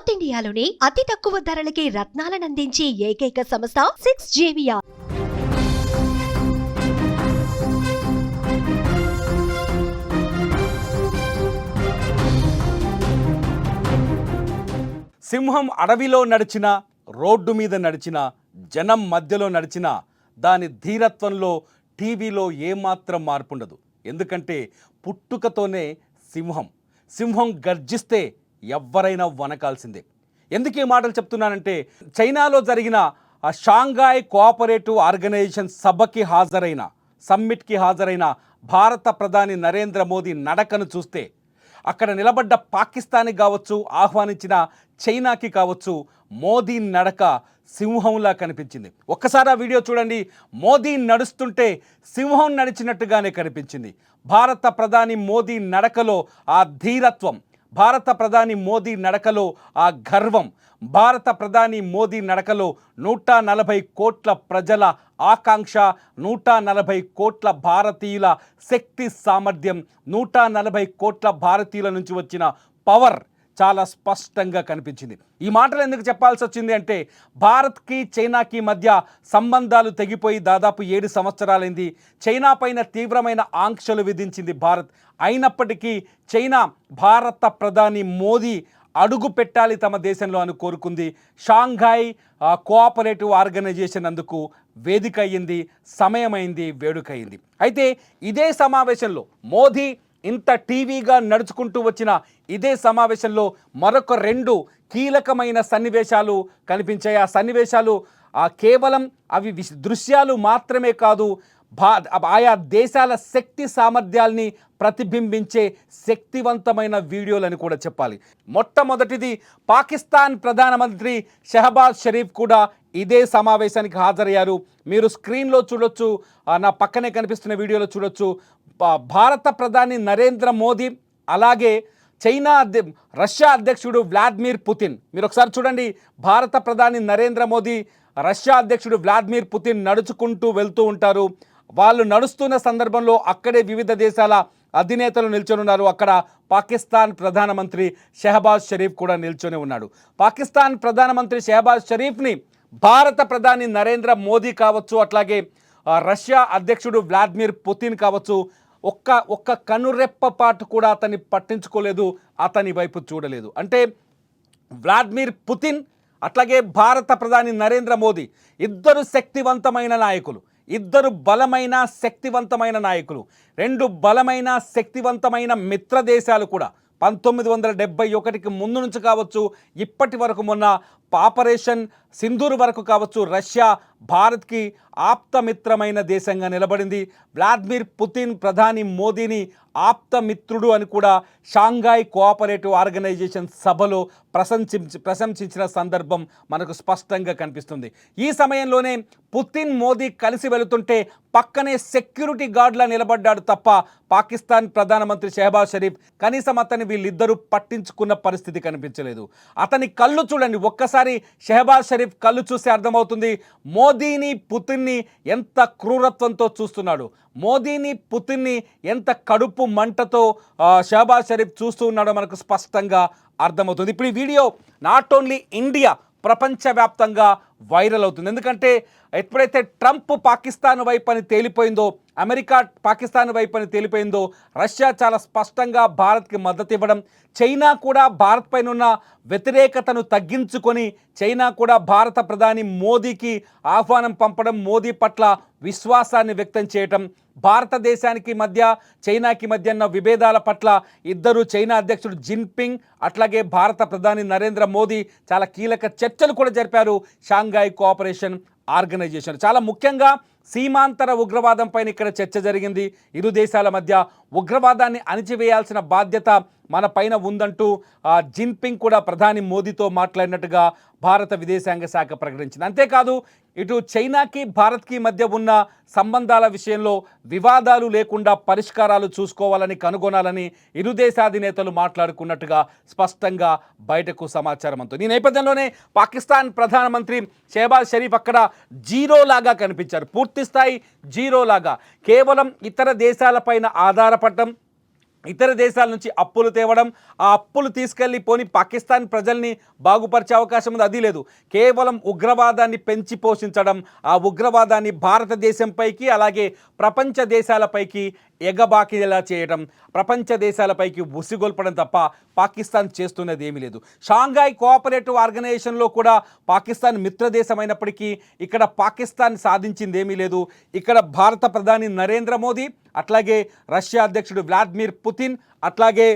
North ఇండియాలోనే అతి తక్కువ ధరలకి రత్నాలనందించే ఏకైక సంస్థ 6JVR. సింహం అడవిలో నడిచిన, రోడ్డు మీద నడిచిన, జనం మధ్యలో నడిచిన దాని ధీరత్వంలో టీవీలో ఏమాత్రం మార్పు ఉండదు. ఎందుకంటే పుట్టుకతోనే సింహం గర్జిస్తే ఎవ్వరైనా వనకాల్సిందే. ఎందుకు ఈ మాటలు చెప్తున్నానంటే, చైనాలో జరిగిన ఆ షాంఘాయ్ కోఆపరేటివ్ ఆర్గనైజేషన్ సమ్మిట్కి హాజరైన భారత ప్రధాని నరేంద్ర మోదీ నడకను చూస్తే, అక్కడ నిలబడ్డ పాకిస్తాన్కి కావచ్చు, ఆహ్వానించిన చైనాకి కావచ్చు, మోదీ నడక సింహంలా కనిపించింది. ఒక్కసారి ఆ వీడియో చూడండి. మోదీ నడుస్తుంటే సింహం నడిచినట్టుగానే కనిపించింది. భారత ప్రధాని మోదీ నడకలో ఆ ధీరత్వం, భారత ప్రధాని మోదీ నడకలో ఆ గర్వం, భారత ప్రధాని మోదీ నడకలో 140 కోట్ల ప్రజల ఆకాంక్ష, 140 కోట్ల భారతీయుల శక్తి సామర్థ్యం, 140 కోట్ల భారతీయుల నుంచి వచ్చిన పవర్ చాలా స్పష్టంగా కనిపించింది. ఈ మాటలు ఎందుకు చెప్పాల్సి వచ్చింది అంటే, భారత్కి చైనాకి మధ్య సంబంధాలు తెగిపోయి దాదాపు 7 సంవత్సరాలైంది. చైనా పైన తీవ్రమైన ఆంక్షలు విధించింది భారత్. అయినప్పటికీ చైనా భారత ప్రధాని మోదీ అడుగు పెట్టాలి తమ దేశంలో అని కోరుకుంది. షాంఘాయ్ కోఆపరేటివ్ ఆర్గనైజేషన్ అందుకు వేదిక అయ్యింది, సమయమైంది, వేడుకయింది. అయితే ఇదే సమావేశంలో మోదీ ఇంత టీవీగా నడుచుకుంటూ వచ్చిన ఇదే సమావేశంలో మరొక 2 కీలకమైన సన్నివేశాలు కనిపించాయి. ఆ సన్నివేశాలు కేవలం అవి దృశ్యాలు మాత్రమే కాదు, ఆయా దేశాల శక్తి సామర్థ్యాల్ని ప్రతిబింబించే శక్తివంతమైన వీడియోలని కూడా చెప్పాలి. మొట్టమొదటిది, పాకిస్తాన్ ప్రధానమంత్రి షెహబాజ్ షరీఫ్ కూడా ఇదే సమావేశానికి హాజరయ్యారు. మీరు స్క్రీన్లో చూడొచ్చు, నా పక్కనే కనిపిస్తున్న వీడియోలో చూడొచ్చు. భారత ప్రధాని నరేంద్ర మోదీ, అలాగే రష్యా అధ్యక్షుడు వ్లాదిమిర్ పుతిన్. మీరు ఒకసారి చూడండి, భారత ప్రధాని నరేంద్ర మోదీ, రష్యా అధ్యక్షుడు వ్లాదిమిర్ పుతిన్ నడుచుకుంటూ వెళ్తూ ఉంటారు. వాళ్ళు నడుస్తున్న సందర్భంలో అక్కడే వివిధ దేశాల అధినేతలు నిల్చొని ఉన్నారు. అక్కడ పాకిస్తాన్ ప్రధానమంత్రి షెహబాజ్ షరీఫ్ కూడా నిల్చొని ఉన్నాడు. పాకిస్తాన్ ప్రధానమంత్రి షెహబాజ్ షరీఫ్ని భారత ప్రధాని నరేంద్ర మోదీ కావచ్చు, అట్లాగే రష్యా అధ్యక్షుడు వ్లాదిమిర్ పుతిన్ కావచ్చు, ఒక్క కనురెప్పపాటు కూడా అతన్ని పట్టించుకోలేదు, అతని వైపు చూడలేదు. అంటే వ్లాదిమిర్ పుతిన్ అట్లాగే భారత ప్రధాని నరేంద్ర మోదీ ఇద్దరు శక్తివంతమైన నాయకులు, ఇద్దరు బలమైన శక్తివంతమైన నాయకులు, 2 బలమైన శక్తివంతమైన మిత్ర దేశాలు కూడా 1971కి ముందు నుంచి కావచ్చు, ఇప్పటి వరకు మొన్న ఆపరేషన్ సింధూర్ వరకు కావచ్చు, రష్యా భారత్కి ఆప్తమిత్రమైన దేశంగా నిలబడింది. వ్లాదిమిర్ పుతిన్ ప్రధాని మోదీని ఆప్తమిత్రుడు అని కూడా షాంఘాయ్ కోఆపరేటివ్ ఆర్గనైజేషన్ సభలో ప్రశంసించిన సందర్భం మనకు స్పష్టంగా కనిపిస్తుంది. ఈ సమయంలోనే పుతిన్ మోదీ కలిసి వెళుతుంటే పక్కనే సెక్యూరిటీ గార్డ్లా నిలబడ్డాడు తప్ప పాకిస్తాన్ ప్రధానమంత్రి షెహబాజ్ షరీఫ్ కనీసం అతన్ని వీళ్ళిద్దరూ పట్టించుకున్న పరిస్థితి కనిపించలేదు. అతని కళ్ళు చూడండి, ఒక్కసారి షెహబాజ్ షరీఫ్ కళ్ళు చూస్తే అర్థమవుతుంది మోదీని పుతిన్ని ఎంత క్రూరత్వంతో చూస్తున్నాడు, మోదీని పుతిన్ని ఎంత కడుపు మంటతో షెహబాజ్ షరీఫ్ చూస్తూ ఉన్నాడో మనకు స్పష్టంగా అర్థమవుతుంది. ఇప్పుడు ఈ వీడియో నాట్ ఓన్లీ ఇండియా, ప్రపంచవ్యాప్తంగా వైరల్ అవుతుంది. ఎందుకంటే ఎప్పుడైతే ట్రంప్ పాకిస్తాన్ వైపు అని తేలిపోయిందో, అమెరికా పాకిస్తాన్ వైపు అని తేలిపోయిందో, రష్యా చాలా స్పష్టంగా భారత్కి మద్దతు ఇవ్వడం, చైనా కూడా భారత్ పైన ఉన్న వ్యతిరేకతను తగ్గించుకొని చైనా కూడా భారత ప్రధాని మోదీకి ఆహ్వానం పంపడం, మోదీ పట్ల విశ్వాసాన్ని వ్యక్తం చేయటం, భారతదేశానికి మధ్య చైనాకి మధ్య ఉన్న విభేదాల పట్ల ఇద్దరు చైనా అధ్యక్షుడు జిన్పింగ్ అట్లాగే భారత ప్రధాని నరేంద్ర మోదీ చాలా కీలక చర్చలు కూడా జరిపారు షాంఘాయ్ కోఆపరేషన్ ఆర్గనైజేషన్. చాలా ముఖ్యంగా సీమాంతర ఉగ్రవాదం పైన ఇక్కడ చర్చ జరిగింది. ఇరు దేశాల మధ్య ఉగ్రవాదాన్ని అణిచివేయాల్సిన బాధ్యత మన పైన ఉందంటూ జిన్పింగ్ కూడా ప్రధాని మోదీతో మాట్లాడినట్టుగా భారత విదేశాంగ శాఖ ప్రకటించింది. అంతేకాదు, ఇటు చైనాకి భారత్కి మధ్య ఉన్న సంబంధాల విషయంలో వివాదాలు లేకుండా పరిష్కారాలు చూసుకోవాలని, కనుగొనాలని ఇరు దేశాధినేతలు మాట్లాడుకున్నట్టుగా స్పష్టంగా బయటకు సమాచారం అందుతుంది. ఈ నేపథ్యంలోనే పాకిస్తాన్ ప్రధానమంత్రి షెహబాజ్ షరీఫ్ అక్కడ జీరోలాగా కనిపించారు, పూర్తిస్థాయి జీరోలాగా. కేవలం ఇతర దేశాలపైన ఆధారపడటం, ఇతర దేశాల నుంచి అప్పులు తేవడం, ఆ అప్పులు తీసుకెళ్లి పోని పాకిస్తాన్ ప్రజల్ని బాగుపరిచే అవకాశం ఉంది, అది లేదు. కేవలం ఉగ్రవాదాన్ని పెంచి పోషించడం, ఆ ఉగ్రవాదాన్ని భారతదేశంపైకి అలాగే ప్రపంచ దేశాలపైకి ఎగబాకిలా చేయడం, ప్రపంచ దేశాలపైకి ఉసిగొల్పడం తప్ప పాకిస్తాన్ చేస్తున్నది ఏమీ లేదు. షాంఘాయ్ కోఆపరేటివ్ ఆర్గనైజేషన్లో కూడా పాకిస్తాన్ మిత్రదేశమైనప్పటికీ ఇక్కడ పాకిస్తాన్ సాధించింది ఏమీ లేదు. ఇక్కడ భారత ప్రధాని నరేంద్ర మోదీ, అట్లాగే రష్యా అధ్యక్షుడు వ్లాదిమిర్ పుతిన్, అట్లాగే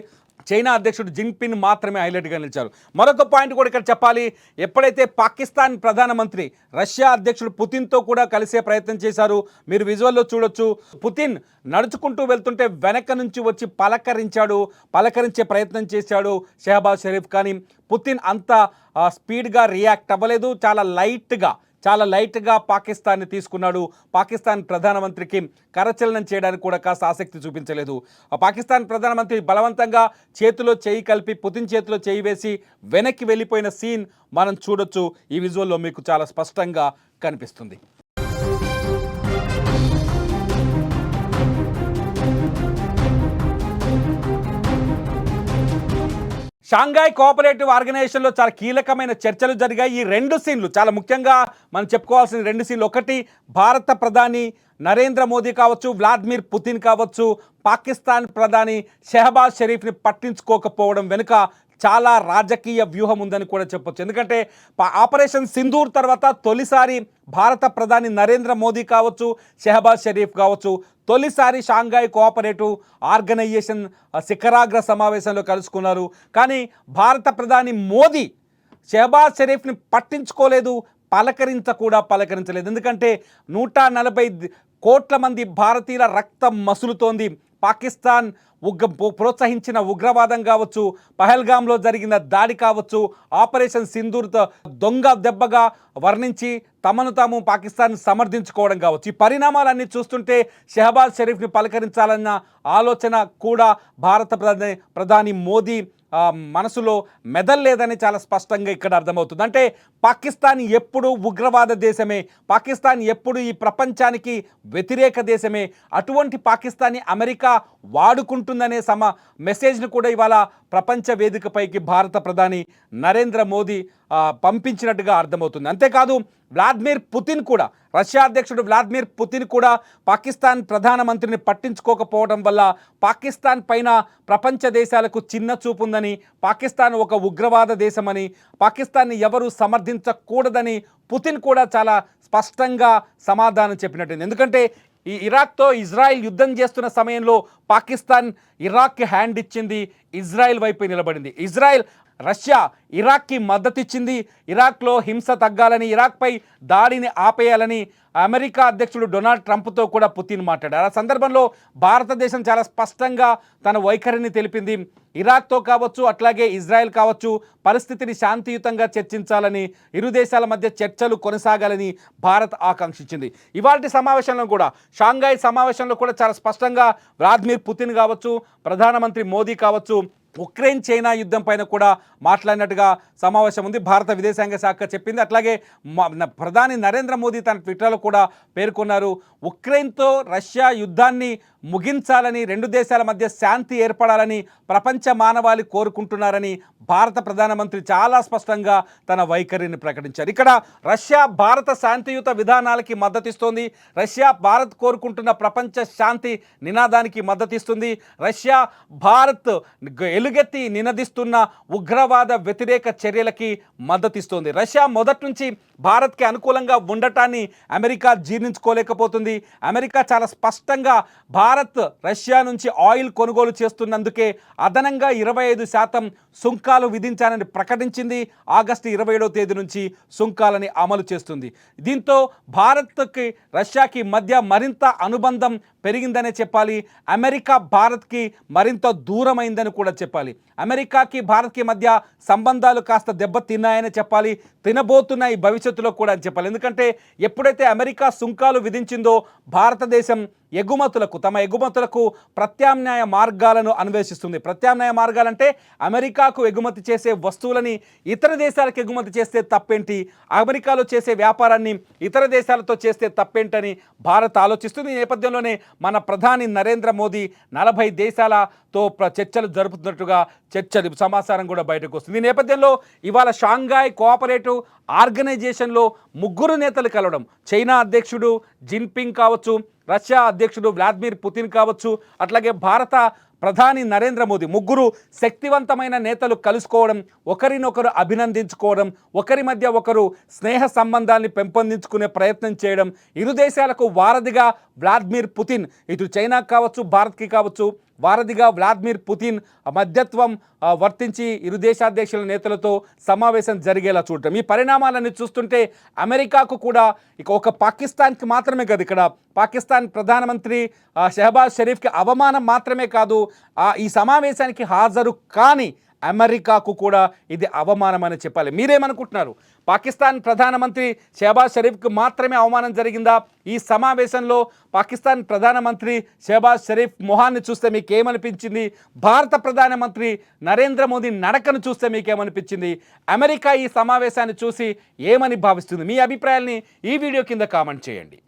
చైనా అధ్యక్షుడు జిన్పిన్ మాత్రమే హైలైట్గా నిలిచారు. మరొక పాయింట్ కూడా ఇక్కడ చెప్పాలి. ఎప్పుడైతే పాకిస్తాన్ ప్రధానమంత్రి రష్యా అధ్యక్షుడు పుతిన్తో కూడా కలిసే ప్రయత్నం చేశారు, మీరు విజువల్లో చూడొచ్చు. పుతిన్ నడుచుకుంటూ వెళ్తుంటే వెనక నుంచి వచ్చి పలకరించే ప్రయత్నం చేశాడు షెహబాజ్ షరీఫ్. కానీ పుతిన్ అంత స్పీడ్గా రియాక్ట్ అవ్వలేదు, చాలా లైట్గా పాకిస్తాన్ని తీసుకున్నాడు. పాకిస్తాన్ ప్రధానమంత్రికి కరచలనం చేయడానికి కూడా కాస్త ఆసక్తి చూపించలేదు. పాకిస్తాన్ ప్రధానమంత్రి బలవంతంగా చేతిలో చేయి కలిపి పుతిన్ చేతిలో చేయి వేసి వెనక్కి వెళ్ళిపోయిన సీన్ మనం చూడొచ్చు. ఈ విజువల్లో మీకు చాలా స్పష్టంగా కనిపిస్తుంది. షాంఘాయ్ కోఆపరేటివ్ ఆర్గనైజేషన్లో చాలా కీలకమైన చర్చలు జరిగాయి. ఈ రెండు సీన్లు చాలా ముఖ్యంగా మనం చెప్పుకోవాల్సిన రెండు సీన్లు. ఒకటి, భారత ప్రధాని నరేంద్ర మోదీ కావచ్చు, వ్లాదిమిర్ పుతిన్ కావచ్చు, పాకిస్తాన్ ప్రధాని షెహబాజ్ షరీఫ్ని పట్టించుకోకపోవడం వెనుక చాలా రాజకీయ వ్యూహం ఉందని కూడా చెప్పొచ్చు. ఎందుకంటే ఆపరేషన్ సింధూర్ తర్వాత తొలిసారి భారత ప్రధాని నరేంద్ర మోదీ కావచ్చు, షెహబాజ్ షరీఫ్ కావచ్చు, తొలిసారి షాంఘాయ్ కోఆపరేటివ్ ఆర్గనైజేషన్ శిఖరాగ్ర సమావేశంలో కలుసుకున్నారు. కానీ భారత ప్రధాని మోదీ షెహబాజ్ షరీఫ్ని పట్టించుకోలేదు, పలకరించలేదు. ఎందుకంటే 140 కోట్ల మంది భారతీయుల రక్తం మసులుతోంది. పాకిస్తాన్ ప్రోత్సహించిన ఉగ్రవాదం కావచ్చు, పహల్గామ్లో జరిగిన దాడి కావచ్చు, ఆపరేషన్ సింధూర్ దొంగ దెబ్బగా వర్ణించి తమను తాము పాకిస్తాన్ సమర్థించుకోవడం కావచ్చు. ఈ పరిణామాలన్నీ చూస్తుంటే షెహబాజ్ షరీఫ్ని పలకరించాలన్న ఆలోచన కూడా భారత ప్రధాని మోదీ మనసులో మెదల్లేదని చాలా స్పష్టంగా ఇక్కడ అర్థమవుతుంది. అంటే పాకిస్తాన్ ఎప్పుడు ఉగ్రవాద దేశమే, పాకిస్తాన్ ఎప్పుడు ఈ ప్రపంచానికి వ్యతిరేక దేశమే. అటువంటి పాకిస్తాన్ని అమెరికా వాడుకుంటుందనే మెసేజ్ను కూడా ఇవాళ ప్రపంచ వేదికపైకి భారత ప్రధాని నరేంద్ర మోదీ పంపించినట్టుగా అర్థమవుతుంది. అంతేకాదు వ్లాదిమిర్ పుతిన్ కూడా, రష్యా అధ్యక్షుడు వ్లాదిమిర్ పుతిన్ కూడా పాకిస్తాన్ ప్రధానమంత్రిని పట్టించుకోకపోవడం వల్ల పాకిస్తాన్ పైన ప్రపంచ దేశాలకు చిన్న చూపుందని, పాకిస్తాన్ ఒక ఉగ్రవాద దేశమని, పాకిస్తాన్ని ఎవరు సమర్థించకూడదని పుతిన్ కూడా చాలా స్పష్టంగా సమాధానం చెప్పినట్టుంది. ఎందుకంటే ఈ ఇరాక్తో ఇజ్రాయెల్ యుద్ధం చేస్తున్న సమయంలో పాకిస్తాన్ ఇరాక్కి హ్యాండ్ ఇచ్చింది, ఇజ్రాయెల్ వైపు నిలబడింది. రష్యా ఇరాక్కి మద్దతు ఇచ్చింది. ఇరాక్లో హింస తగ్గాలని, ఇరాక్పై దాడిని ఆపేయాలని అమెరికా అధ్యక్షుడు డొనాల్డ్ ట్రంప్తో కూడా పుతిన్ మాట్లాడారు. ఆ సందర్భంలో భారతదేశం చాలా స్పష్టంగా తన వైఖరిని తెలిపింది. ఇరాక్తో కావచ్చు, అట్లాగే ఇజ్రాయెల్ కావచ్చు, పరిస్థితిని శాంతియుతంగా చర్చించాలని, ఇరు దేశాల మధ్య చర్చలు కొనసాగాలని భారత్ ఆకాంక్షించింది. ఇవాల్టి సమావేశంలో కూడా, షాంఘాయ్ సమావేశంలో కూడా చాలా స్పష్టంగా వ్లాదిమిర్ పుతిన్ కావచ్చు, ప్రధానమంత్రి మోదీ కావచ్చు, ఉక్రెయిన్ చైనా యుద్ధం పైన కూడా మాట్లాడినట్టుగా సమావేశం ఉంది. భారత విదేశాంగ శాఖ చెప్పింది. అట్లాగే ప్రధాని నరేంద్ర మోదీ తన ట్విట్టర్లో కూడా పేర్కొన్నారు, ఉక్రెయిన్తో రష్యా యుద్ధాన్ని ముగించాలని, రెండు దేశాల మధ్య శాంతి ఏర్పడాలని ప్రపంచ మానవాళి కోరుకుంటున్నారని భారత ప్రధానమంత్రి చాలా స్పష్టంగా తన వైఖరిని ప్రకటించారు. ఇక్కడ రష్యా భారత శాంతియుత విధానాలకి మద్దతిస్తోంది. రష్యా భారత్ కోరుకుంటున్న ప్రపంచ శాంతి నినాదానికి మద్దతిస్తుంది. రష్యా భారత్ ఎలుగెత్తి నినదిస్తున్న ఉగ్రవాద వ్యతిరేక చర్యలకి మద్దతిస్తోంది. రష్యా మొదటి నుంచి భారత్కి అనుకూలంగా ఉండటాన్ని అమెరికా జీర్ణించుకోలేకపోతుంది. అమెరికా చాలా స్పష్టంగా భారత్ రష్యా నుంచి ఆయిల్ కొనుగోలు చేస్తున్నందుకే అదనంగా 25% సుంకాలు విధించాలని ప్రకటించింది. ఆగస్టు 27వ తేదీ నుంచి సుంకాలని అమలు చేస్తుంది. దీంతో భారత్కి రష్యాకి మధ్య మరింత అనుబంధం పెరిగిందనే చెప్పాలి. అమెరికా భారత్కి మరింత దూరమైందని కూడా చెప్పాలి. అమెరికాకి భారత్కి మధ్య సంబంధాలు కాస్త దెబ్బతిన్నాయని చెప్పాలి, తినబోతున్నాయి భవిష్యత్తులో కూడా అని చెప్పాలి. ఎందుకంటే ఎప్పుడైతే అమెరికా సుంకాలు విధించిందో భారతదేశం తమ ఎగుమతులకు ప్రత్యామ్నాయ మార్గాలను అన్వేషిస్తుంది. ప్రత్యామ్నాయ మార్గాలంటే అమెరికాకు ఎగుమతి చేసే వస్తువులని ఇతర దేశాలకు ఎగుమతి చేస్తే తప్పేంటి, అమెరికాలో చేసే వ్యాపారాన్ని ఇతర దేశాలతో చేస్తే తప్పేంటని భారత్ ఆలోచిస్తుంది. ఈ నేపథ్యంలోనే మన ప్రధాని నరేంద్ర మోదీ 40 దేశాలతో చర్చలు జరుపుతున్నట్టుగా సమాచారం కూడా బయటకు వస్తుంది. ఈ నేపథ్యంలో ఇవాళ షాంఘాయ్ కోఆపరేటివ్ ఆర్గనైజేషన్లో 3 నేతలు కలవడం, చైనా అధ్యక్షుడు జిన్పింగ్ కావచ్చు, రష్యా అధ్యక్షుడు వ్లాదిమిర్ పుతిన్ కావచ్చు, అట్లాగే భారత ప్రధాని నరేంద్ర మోదీ, 3 శక్తివంతమైన నేతలు కలుసుకోవడం, ఒకరినొకరు అభినందించుకోవడం, ఒకరి మధ్య ఒకరు స్నేహ సంబంధాన్ని పెంపొందించుకునే ప్రయత్నం చేయడం, ఇరు దేశాలకు వారధిగా వ్లాదిమిర్ పుతిన్, ఇటు చైనా కావచ్చు భారత్కి కావచ్చు వారధిగా వ్లాదిమిర్ పుతిన్ మధ్యత్వం వర్తించి ఇరు దేశాధ్యక్షుల నేతలతో సమావేశం జరిగేలా చూడటం. ఈ పరిణామాలన్నీ చూస్తుంటే అమెరికాకు కూడా ఇక ఒక పాకిస్తాన్కి మాత్రమే కాదు, ఇక్కడ పాకిస్తాన్ ప్రధానమంత్రి షెహబాజ్ షరీఫ్కి అవమానం మాత్రమే కాదు, ఈ సమావేశానికి హాజరు కాని అమెరికాకు కూడా ఇది అవమానం అని చెప్పాలి. మీరేమనుకుంటున్నారు? పాకిస్తాన్ ప్రధానమంత్రి షెహబాజ్ షరీఫ్కి మాత్రమే అవమానం జరిగిందా? ఈ సమావేశంలో పాకిస్తాన్ ప్రధానమంత్రి షెహబాజ్ షరీఫ్ మొహాన్ని చూస్తే మీకేమనిపించింది? భారత ప్రధానమంత్రి నరేంద్ర మోదీ నడకను చూస్తే మీకేమనిపించింది? అమెరికా ఈ సమావేశాన్ని చూసి ఏమని భావిస్తుంది? మీ అభిప్రాయాల్ని ఈ వీడియో కింద కామెంట్ చేయండి.